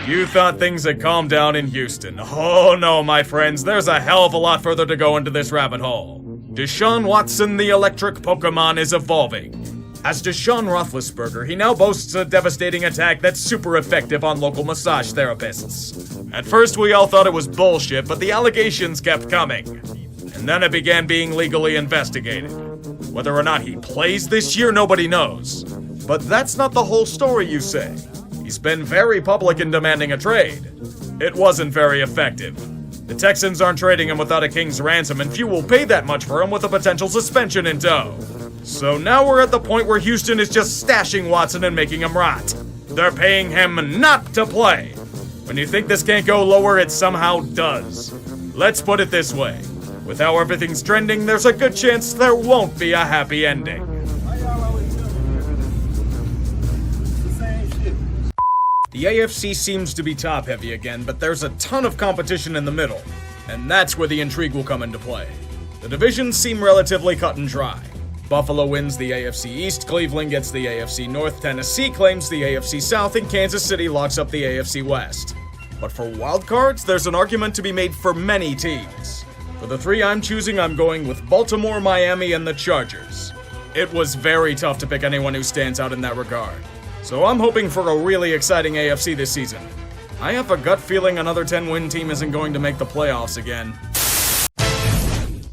You thought things had calmed down in Houston. Oh no, my friends, there's a hell of a lot further to go into this rabbit hole. Deshaun Watson, the electric Pokemon, is evolving. As Deshaun Roethlisberger, he now boasts a devastating attack that's super effective on local massage therapists. At first, we all thought it was bullshit, but the allegations kept coming. And then it began being legally investigated. Whether or not he plays this year, nobody knows. But that's not the whole story, you say. He's been very public in demanding a trade. It wasn't very effective. The Texans aren't trading him without a king's ransom, and few will pay that much for him with a potential suspension in tow. So now we're at the point where Houston is just stashing Watson and making him rot. They're paying him not to play. When you think this can't go lower, it somehow does. Let's put it this way. With how everything's trending, there's a good chance there won't be a happy ending. The AFC seems to be top-heavy again, but there's a ton of competition in the middle, and that's where the intrigue will come into play. The divisions seem relatively cut and dry. Buffalo wins the AFC East, Cleveland gets the AFC North, Tennessee claims the AFC South, and Kansas City locks up the AFC West. But for wildcards, there's an argument to be made for many teams. For the three I'm choosing, I'm going with Baltimore, Miami, and the Chargers. It was very tough to pick anyone who stands out in that regard. So I'm hoping for a really exciting AFC this season. I have a gut feeling another 10-win team isn't going to make the playoffs again.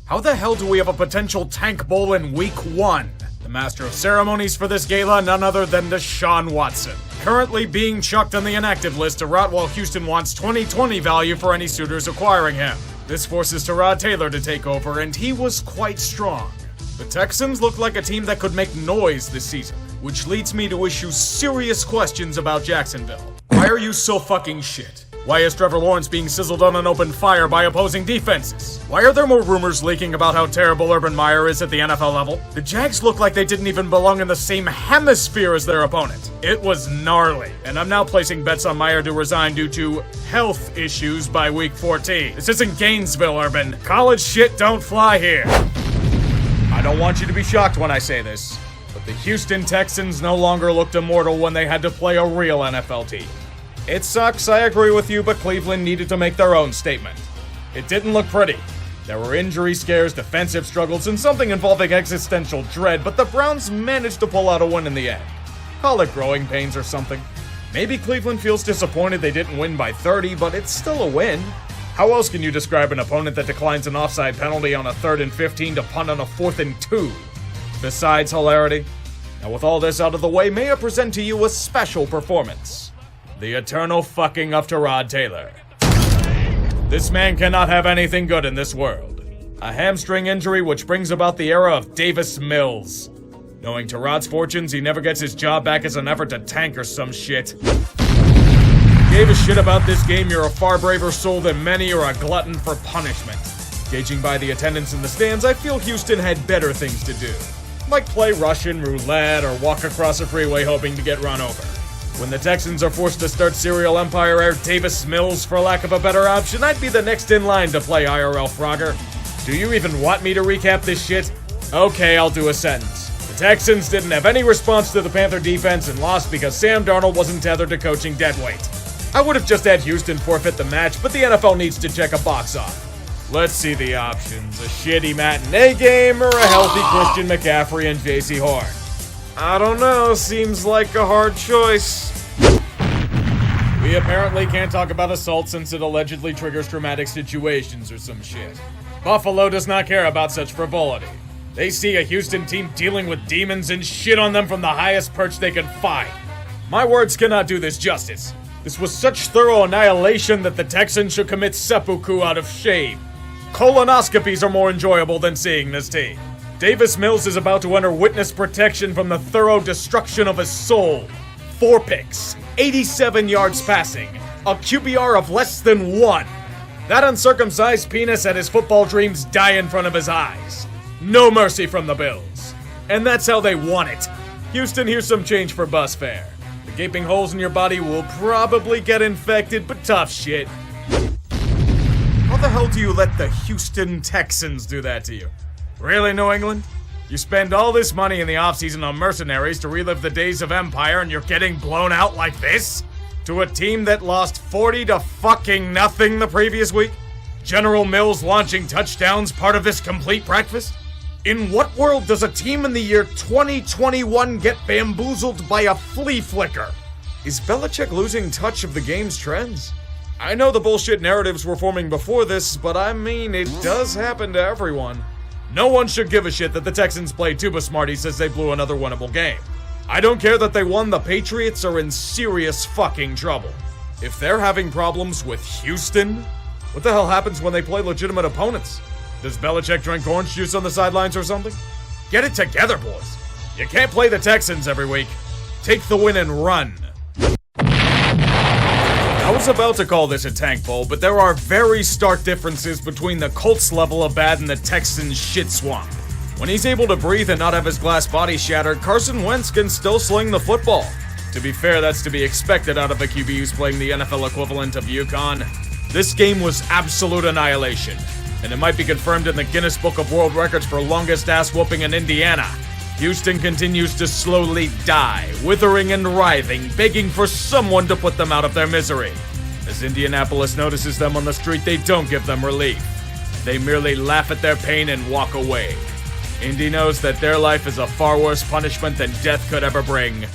How the hell do we have a potential tank bowl in week 1? The master of ceremonies for this gala, none other than Deshaun Watson. Currently being chucked on the inactive list to rot while Houston wants 2020 value for any suitors acquiring him. This forces Tyrod Taylor to take over, and he was quite strong. The Texans look like a team that could make noise this season, which leads me to issue serious questions about Jacksonville. Why are you so fucking shit? Why is Trevor Lawrence being sizzled on an open fire by opposing defenses? Why are there more rumors leaking about how terrible Urban Meyer is at the NFL level? The Jags look like they didn't even belong in the same hemisphere as their opponent. It was gnarly, and I'm now placing bets on Meyer to resign due to health issues by week 14. This isn't Gainesville, Urban. College shit don't fly here. I don't want you to be shocked when I say this, but the Houston Texans no longer looked immortal when they had to play a real NFL team. It sucks, I agree with you, but Cleveland needed to make their own statement. It didn't look pretty. There were injury scares, defensive struggles, and something involving existential dread, but the Browns managed to pull out a win in the end. Call it growing pains or something. Maybe Cleveland feels disappointed they didn't win by 30, but it's still a win. How else can you describe an opponent that declines an offside penalty on a 3rd and 15 to punt on a 4th and 2? Besides hilarity? Now with all this out of the way, may I present to you a special performance. The eternal fucking of Tyrod Taylor. This man cannot have anything good in this world. A hamstring injury which brings about the era of Davis Mills. Knowing Tyrod's fortunes, he never gets his job back as an effort to tank or some shit. Gave a shit about this game, you're a far braver soul than many or a glutton for punishment. Gauging by the attendance in the stands, I feel Houston had better things to do. Like play Russian roulette or walk across a freeway hoping to get run over. When the Texans are forced to start serial empire heir Davis Mills for lack of a better option, I'd be the next in line to play IRL Frogger. Do you even want me to recap this shit? Okay, I'll do a sentence. The Texans didn't have any response to the Panther defense and lost because Sam Darnold wasn't tethered to coaching deadweight. I would have just had Houston forfeit the match, but the NFL needs to check a box off. Let's see the options. A shitty matinee game or a healthy Christian McCaffrey and JC Horn? I don't know, seems like a hard choice. We apparently can't talk about assault since it allegedly triggers traumatic situations or some shit. Buffalo does not care about such frivolity. They see a Houston team dealing with demons and shit on them from the highest perch they can find. My words cannot do this justice. This was such thorough annihilation that the Texans should commit seppuku out of shame. Colonoscopies are more enjoyable than seeing this team. Davis Mills is about to enter witness protection from the thorough destruction of his soul. 4 picks, 87 yards passing, a QBR of less than 1. That uncircumcised penis had his football dreams die in front of his eyes. No mercy from the Bills. And that's how they won it. Houston, here's some change for bus fare. The gaping holes in your body will probably get infected, but tough shit. How the hell do you let the Houston Texans do that to you? Really, New England? You spend all this money in the offseason on mercenaries to relive the days of empire and you're getting blown out like this? To a team that lost 40 to fucking nothing the previous week? General Mills launching touchdowns part of this complete breakfast? In what world does a team in the year 2021 get bamboozled by a flea flicker? Is Belichick losing touch of the game's trends? I know the bullshit narratives were forming before this, but I mean, it does happen to everyone. No one should give a shit that the Texans played Tuba Smarties as they blew another winnable game. I don't care that they won, the Patriots are in serious fucking trouble. If they're having problems with Houston, what the hell happens when they play legitimate opponents? Does Belichick drink orange juice on the sidelines or something? Get it together, boys. You can't play the Texans every week. Take the win and run. I was about to call this a tank bowl, but there are very stark differences between the Colts level of bad and the Texans shit swamp. When he's able to breathe and not have his glass body shattered, Carson Wentz can still sling the football. To be fair, that's to be expected out of a QB who's playing the NFL equivalent of UConn. This game was absolute annihilation, and it might be confirmed in the Guinness Book of World Records for longest ass whooping in Indiana. Houston continues to slowly die, withering and writhing, begging for someone to put them out of their misery. As Indianapolis notices them on the street, they don't give them relief. They merely laugh at their pain and walk away. Indy knows that their life is a far worse punishment than death could ever bring.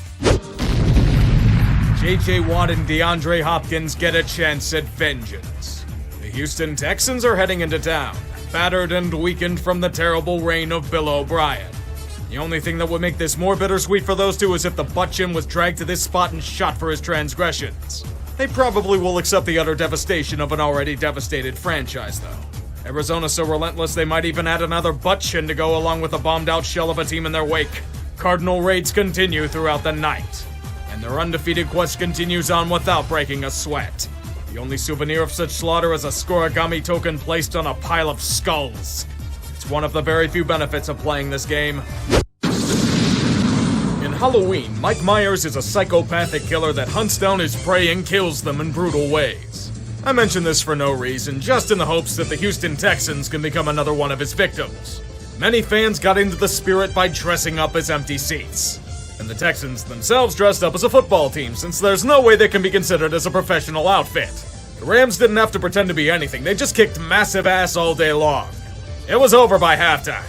J.J. Watt and DeAndre Hopkins get a chance at vengeance. The Houston Texans are heading into town, battered and weakened from the terrible reign of Bill O'Brien. The only thing that would make this more bittersweet for those two is if the butt chin was dragged to this spot and shot for his transgressions. They probably will accept the utter devastation of an already devastated franchise, though. Arizona's so relentless they might even add another butt chin to go along with the bombed-out shell of a team in their wake. Cardinal raids continue throughout the night, and their undefeated quest continues on without breaking a sweat. The only souvenir of such slaughter is a scorigami token placed on a pile of skulls. It's one of the very few benefits of playing this game. In Halloween, Mike Myers is a psychopathic killer that hunts down his prey and kills them in brutal ways. I mention this for no reason, just in the hopes that the Houston Texans can become another one of his victims. Many fans got into the spirit by dressing up as empty seats. And the Texans themselves dressed up as a football team, since there's no way they can be considered as a professional outfit. The Rams didn't have to pretend to be anything, they just kicked massive ass all day long. It was over by halftime.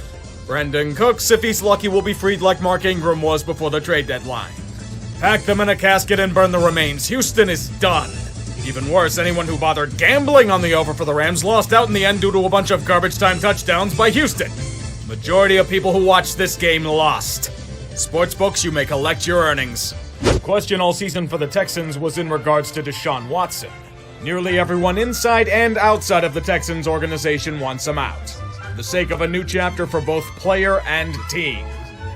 Brendan Cooks, if he's lucky, will be freed like Mark Ingram was before the trade deadline. Pack them in a casket and burn the remains. Houston is done. Even worse, anyone who bothered gambling on the over for the Rams lost out in the end due to a bunch of garbage time touchdowns by Houston. Majority of people who watched this game lost. Sportsbooks, you may collect your earnings. The question all season for the Texans was in regards to Deshaun Watson. Nearly everyone inside and outside of the Texans organization wants him out, for the sake of a new chapter for both player and team.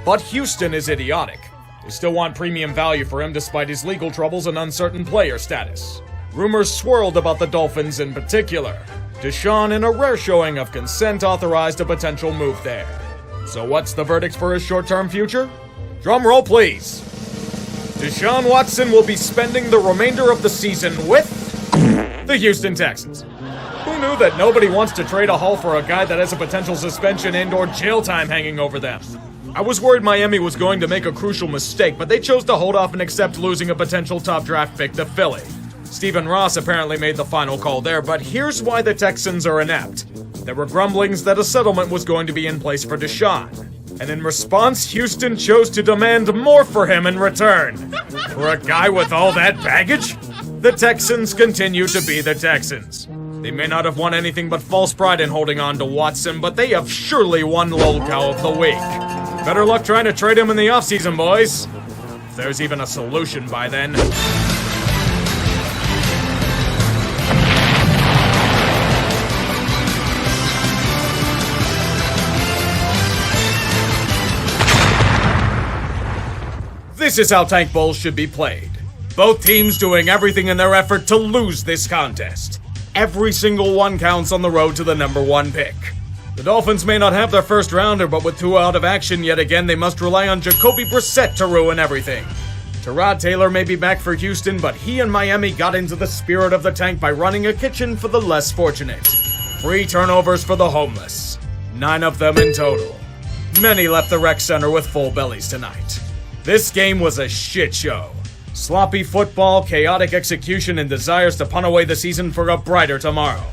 But Houston is idiotic. They still want premium value for him despite his legal troubles and uncertain player status. Rumors swirled about the Dolphins in particular. Deshaun, in a rare showing of consent, authorized a potential move there. So what's the verdict for his short-term future? Drum roll, please. Deshaun Watson will be spending the remainder of the season with the Houston Texans. Who knew that nobody wants to trade a haul for a guy that has a potential suspension and/or jail time hanging over them? I was worried Miami was going to make a crucial mistake, but they chose to hold off and accept losing a potential top draft pick to Philly. Stephen Ross apparently made the final call there, but here's why the Texans are inept. There were grumblings that a settlement was going to be in place for Deshaun. And in response, Houston chose to demand more for him in return. For a guy with all that baggage? The Texans continue to be the Texans. They may not have won anything but false pride in holding on to Watson, but they have surely won lolcow of the week. Better luck trying to trade him in the offseason, boys. If there's even a solution by then. This is how Tank Bowls should be played. Both teams doing everything in their effort to lose this contest. Every single one counts on the road to the number one pick. The Dolphins may not have their first rounder, but with two out of action yet again, they must rely on Jacoby Brissett to ruin everything. Tyrod Taylor may be back for Houston, but he and Miami got into the spirit of the tank by running a kitchen for the less fortunate. 3 turnovers for the homeless. 9 of them in total. Many left the rec center with full bellies tonight. This game was a shit show. Sloppy football, chaotic execution, and desires to punt away the season for a brighter tomorrow.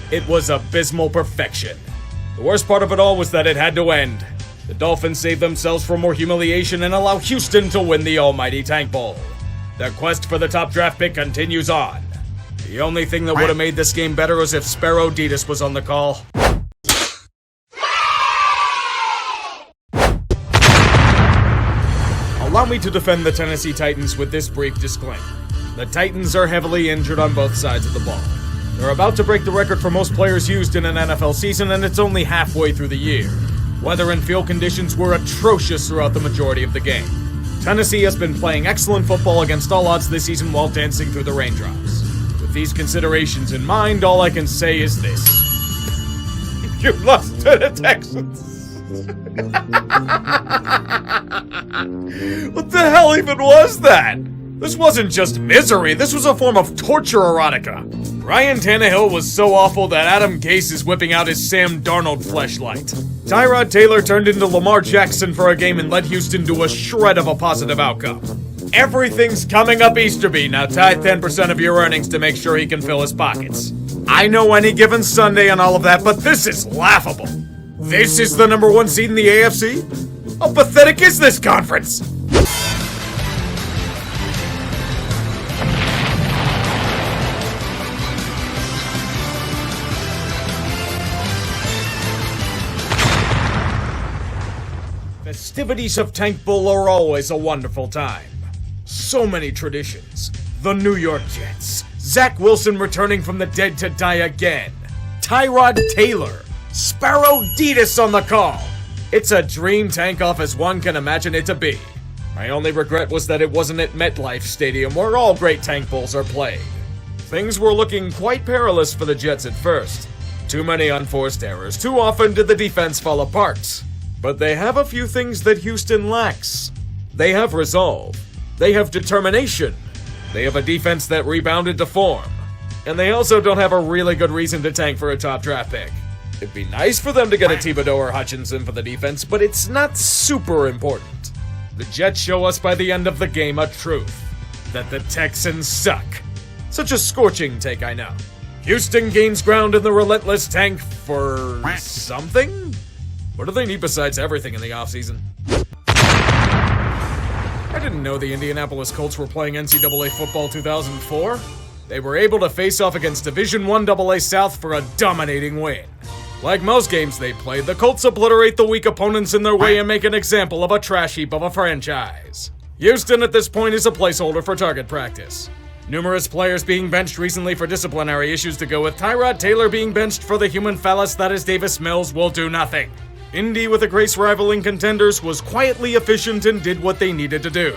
It was abysmal perfection. The worst part of it all was that it had to end. The Dolphins saved themselves from more humiliation and allow Houston to win the almighty Tank Bowl. The quest for the top draft pick continues on. The only thing that would have made this game better was if Sparrow Ditas was on the call. Allow me to defend the Tennessee Titans with this brief disclaimer. The Titans are heavily injured on both sides of the ball. They're about to break the record for most players used in an NFL season, and it's only halfway through the year. Weather and field conditions were atrocious throughout the majority of the game. Tennessee has been playing excellent football against all odds this season while dancing through the raindrops. With these considerations in mind, all I can say is this. You lost to the Texans. What the hell even was that? This wasn't just misery, this was a form of torture erotica. Ryan Tannehill was so awful that Adam Gase is whipping out his Sam Darnold fleshlight. Tyrod Taylor turned into Lamar Jackson for a game and led Houston to a shred of a positive outcome. Everything's coming up Easterby, now tithe 10% of your earnings to make sure he can fill his pockets. I know any given Sunday and all of that, but this is laughable. This is the number 1 seed in the AFC? How pathetic is this conference? Festivities of Tank Bowl are always a wonderful time. So many traditions. The New York Jets. Zach Wilson returning from the dead to die again. Tyrod Taylor. Sparrow Ditas on the call. It's a dream tank off as one can imagine it to be. My only regret was that it wasn't at MetLife Stadium where all great Tank Bowls are played. Things were looking quite perilous for the Jets at first. Too many unforced errors. Too often did the defense fall apart. But they have a few things that Houston lacks. They have resolve. They have determination. They have a defense that rebounded to form. And they also don't have a really good reason to tank for a top draft pick. It'd be nice for them to get a Thibodeau or Hutchinson for the defense, but it's not super important. The Jets show us by the end of the game a truth. That the Texans suck. Such a scorching take, I know. Houston gains ground in the relentless tank for something? What do they need besides everything in the offseason? I didn't know the Indianapolis Colts were playing NCAA Football 2004. They were able to face off against Division I AA South for a dominating win. Like most games they played, the Colts obliterate the weak opponents in their way and make an example of a trash heap of a franchise. Houston at this point is a placeholder for target practice. Numerous players being benched recently for disciplinary issues to go with Tyrod Taylor being benched for the human phallus that is Davis Mills will do nothing. Indy, with a grace rivaling contenders, was quietly efficient and did what they needed to do.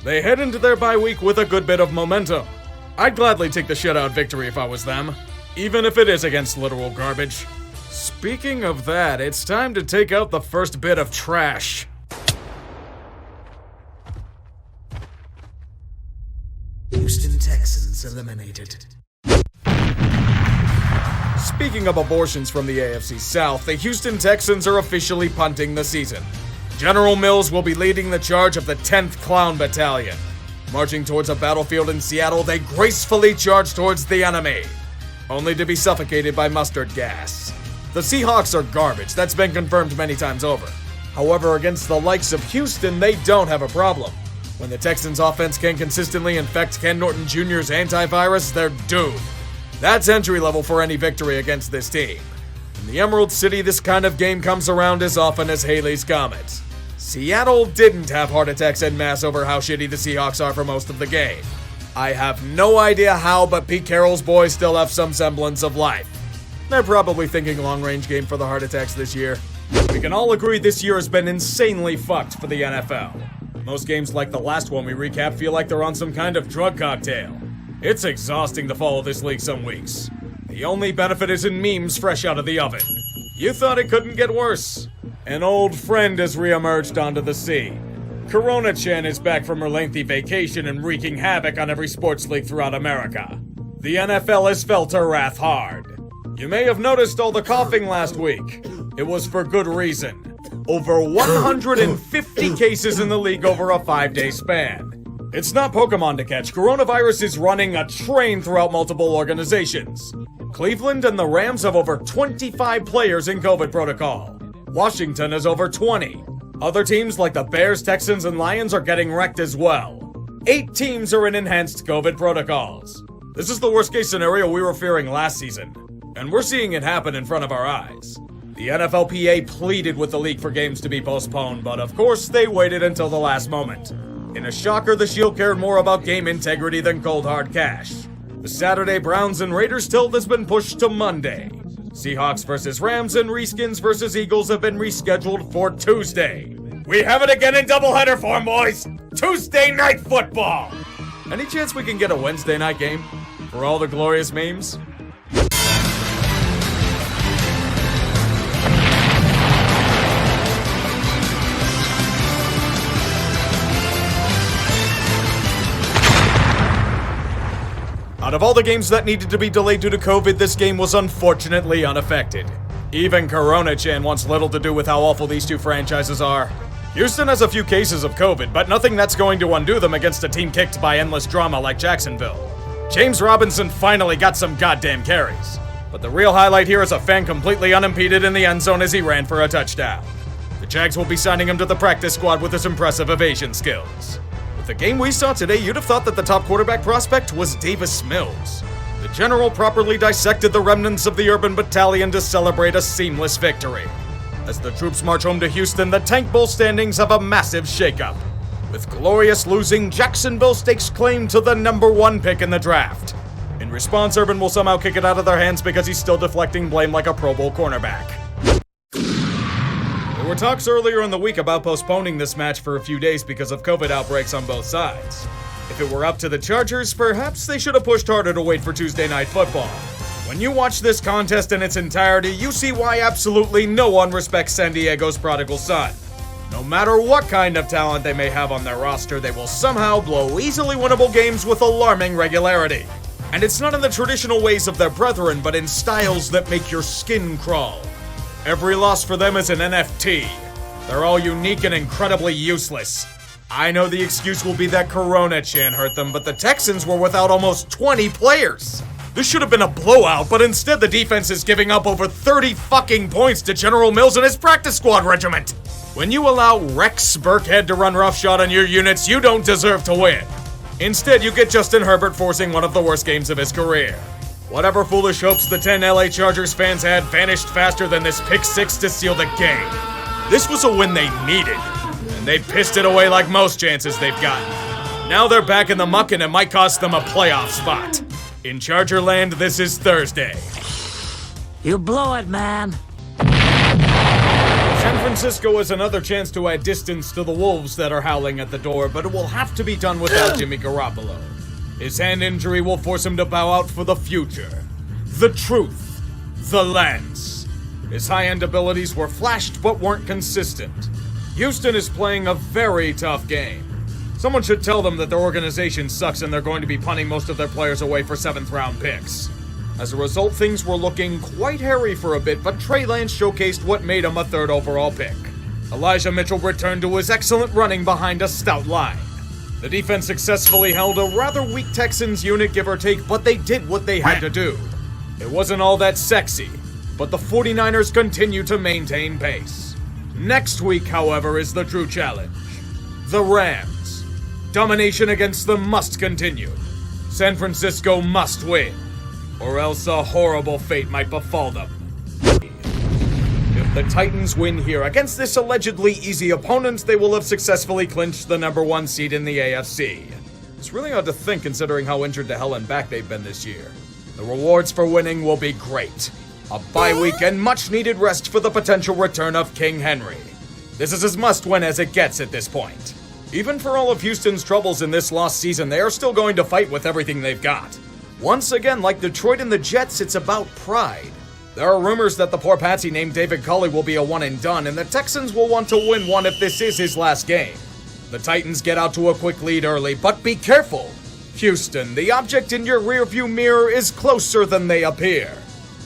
They head into their bye week with a good bit of momentum. I'd gladly take the shutout victory if I was them, even if it is against literal garbage. Speaking of that, it's time to take out the first bit of trash. Houston Texans eliminated. Speaking of abortions from the AFC South, the Houston Texans are officially punting the season. General Mills will be leading the charge of the 10th Clown Battalion. Marching towards a battlefield in Seattle, they gracefully charge towards the enemy, only to be suffocated by mustard gas. The Seahawks are garbage, that's been confirmed many times over. However, against the likes of Houston, they don't have a problem. When the Texans' offense can consistently infect Ken Norton Jr.'s antivirus, they're doomed. That's entry level for any victory against this team. In the Emerald City, this kind of game comes around as often as Halley's Comet. Seattle didn't have heart attacks en masse over how shitty the Seahawks are for most of the game. I have no idea how, but Pete Carroll's boys still have some semblance of life. They're probably thinking long-range game for the heart attacks this year. We can all agree this year has been insanely fucked for the NFL. Most games like the last one we recap feel like they're on some kind of drug cocktail. It's exhausting to follow this league some weeks. The only benefit is in memes fresh out of the oven. You thought it couldn't get worse. An old friend has reemerged onto the scene. Corona-chan is back from her lengthy vacation and wreaking havoc on every sports league throughout America. The NFL has felt her wrath hard. You may have noticed all the coughing last week. It was for good reason. Over 150 cases in the league over a 5-day span. It's not Pokemon to catch. Coronavirus is running a train throughout multiple organizations. Cleveland and the Rams have over 25 players in COVID protocol. Washington has over 20. Other teams like the Bears, Texans, and Lions are getting wrecked as well. 8 teams are in enhanced COVID protocols. This is the worst case scenario we were fearing last season, and we're seeing it happen in front of our eyes. The NFLPA pleaded with the league for games to be postponed, but of course they waited until the last moment. In a shocker, the Shield cared more about game integrity than cold hard cash. The Saturday Browns and Raiders tilt has been pushed to Monday. Seahawks versus Rams and Reskins versus Eagles have been rescheduled for Tuesday. We have it again in doubleheader form, boys! Tuesday Night Football! Any chance we can get a Wednesday night game? For all the glorious memes? Out of all the games that needed to be delayed due to COVID, this game was unfortunately unaffected. Even Corona-chan wants little to do with how awful these two franchises are. Houston has a few cases of COVID, but nothing that's going to undo them against a team kicked by endless drama like Jacksonville. James Robinson finally got some goddamn carries. But the real highlight here is a fan completely unimpeded in the end zone as he ran for a touchdown. The Jags will be signing him to the practice squad with his impressive evasion skills. The game we saw today, you'd have thought that the top quarterback prospect was Davis Mills. The general properly dissected the remnants of the Urban Battalion to celebrate a seamless victory. As the troops march home to Houston, the Tank Bowl standings have a massive shakeup. With Glorious losing, Jacksonville stakes claim to the #1 pick in the draft. In response, Urban will somehow kick it out of their hands because he's still deflecting blame like a Pro Bowl cornerback. There were talks earlier in the week about postponing this match for a few days because of COVID outbreaks on both sides. If it were up to the Chargers, perhaps they should have pushed harder to wait for Tuesday Night Football. When you watch this contest in its entirety, you see why absolutely no one respects San Diego's prodigal son. No matter what kind of talent they may have on their roster, they will somehow blow easily winnable games with alarming regularity. And it's not in the traditional ways of their brethren, but in styles that make your skin crawl. Every loss for them is an NFT. They're all unique and incredibly useless. I know the excuse will be that Corona-chan hurt them, but the Texans were without almost 20 players. This should have been a blowout, but instead the defense is giving up over 30 fucking points to General Mills and his practice squad regiment. When you allow Rex Burkhead to run roughshod on your units, you don't deserve to win. Instead, you get Justin Herbert forcing one of the worst games of his career. Whatever foolish hopes the 10 LA Chargers fans had vanished faster than this pick six to seal the game. This was a win they needed, and they pissed it away like most chances they've gotten. Now they're back in the muck and it might cost them a playoff spot. In Charger land, this is Thursday. You blow it, man. San Francisco has another chance to add distance to the Wolves that are howling at the door, but it will have to be done without Jimmy Garoppolo. His hand injury will force him to bow out for the future. The truth. The lens. His high-end abilities were flashed but weren't consistent. Houston is playing a very tough game. Someone should tell them that their organization sucks and they're going to be punting most of their players away for 7th-round picks. As a result, things were looking quite hairy for a bit, but Trey Lance showcased what made him a 3rd overall pick. Elijah Mitchell returned to his excellent running behind a stout line. The defense successfully held a rather weak Texans unit, give or take, but they did what they had to do. It wasn't all that sexy, but the 49ers continue to maintain pace. Next week, however, is the true challenge. The Rams. Domination against them must continue. San Francisco must win, or else a horrible fate might befall them. If the Titans win here against this allegedly easy opponent, they will have successfully clinched the #1 seed in the AFC. It's really hard to think considering how injured to hell and back they've been this year. The rewards for winning will be great. A bye week and much needed rest for the potential return of King Henry. This is as must-win as it gets at this point. Even for all of Houston's troubles in this lost season, they are still going to fight with everything they've got. Once again, like Detroit and the Jets, it's about pride. There are rumors that the poor patsy named David Culley will be a one and done, and the Texans will want to win one if this is his last game. The Titans get out to a quick lead early, but be careful. Houston, the object in your rearview mirror is closer than they appear.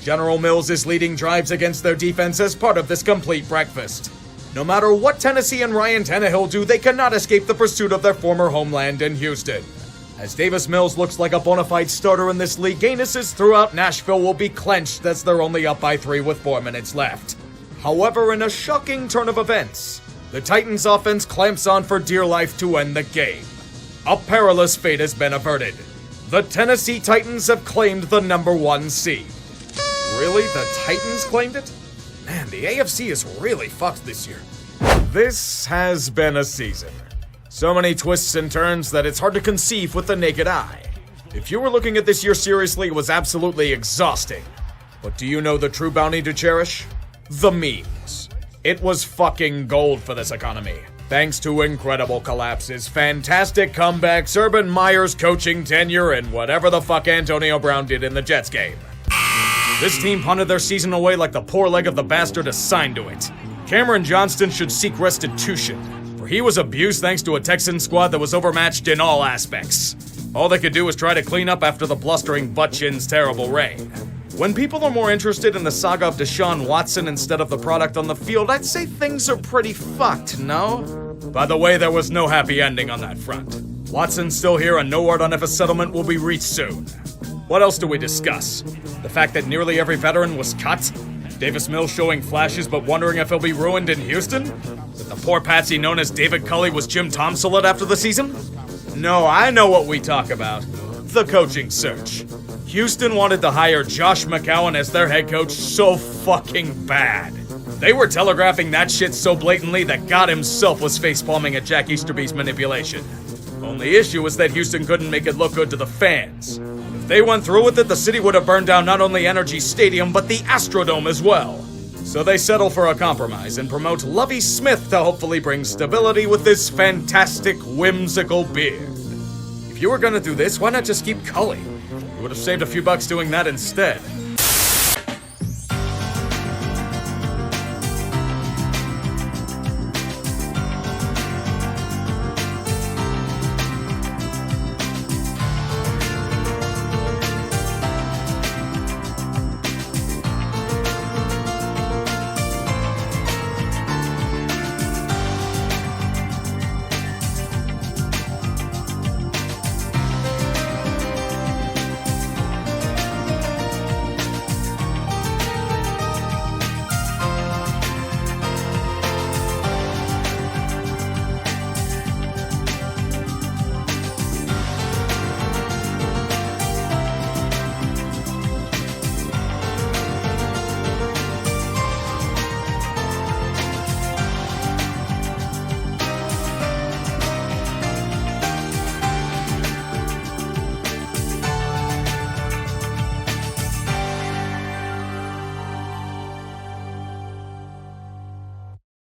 General Mills is leading drives against their defense as part of this complete breakfast. No matter what Tennessee and Ryan Tannehill do, they cannot escape the pursuit of their former homeland in Houston. As Davis Mills looks like a bona fide starter in this league, anuses throughout Nashville will be clenched as they're only up by 3 with 4 minutes left. However, in a shocking turn of events, the Titans offense clamps on for dear life to end the game. A perilous fate has been averted. The Tennessee Titans have claimed the #1 seed. Really? The Titans claimed it? Man, the AFC is really fucked this year. This has been a season. So many twists and turns that it's hard to conceive with the naked eye. If you were looking at this year seriously, it was absolutely exhausting. But do you know the true bounty to cherish? The memes. It was fucking gold for this economy. Thanks to incredible collapses, fantastic comebacks, Urban Meyer's coaching tenure, and whatever the fuck Antonio Brown did in the Jets game. This team punted their season away like the poor leg of the bastard assigned to it. Cameron Johnston should seek restitution, for he was abused thanks to a Texan squad that was overmatched in all aspects. All they could do was try to clean up after the blustering butt-chin's terrible reign. When people are more interested in the saga of Deshaun Watson instead of the product on the field, I'd say things are pretty fucked, no? By the way, there was no happy ending on that front. Watson's still here and no word on if a settlement will be reached soon. What else do we discuss? The fact that nearly every veteran was cut? Davis Mills showing flashes but wondering if he'll be ruined in Houston? That the poor patsy known as David Culley was Jim Tomsulett after the season? No, I know what we talk about. The coaching search. Houston wanted to hire Josh McCown as their head coach so fucking bad. They were telegraphing that shit so blatantly that God himself was facepalming at Jack Easterby's manipulation. Only issue was that Houston couldn't make it look good to the fans. If they went through with it, the city would have burned down not only Energy Stadium, but the Astrodome as well. So they settle for a compromise and promote Lovie Smith to hopefully bring stability with his fantastic, whimsical beard. If you were gonna do this, why not just keep Culley? You would have saved a few bucks doing that instead.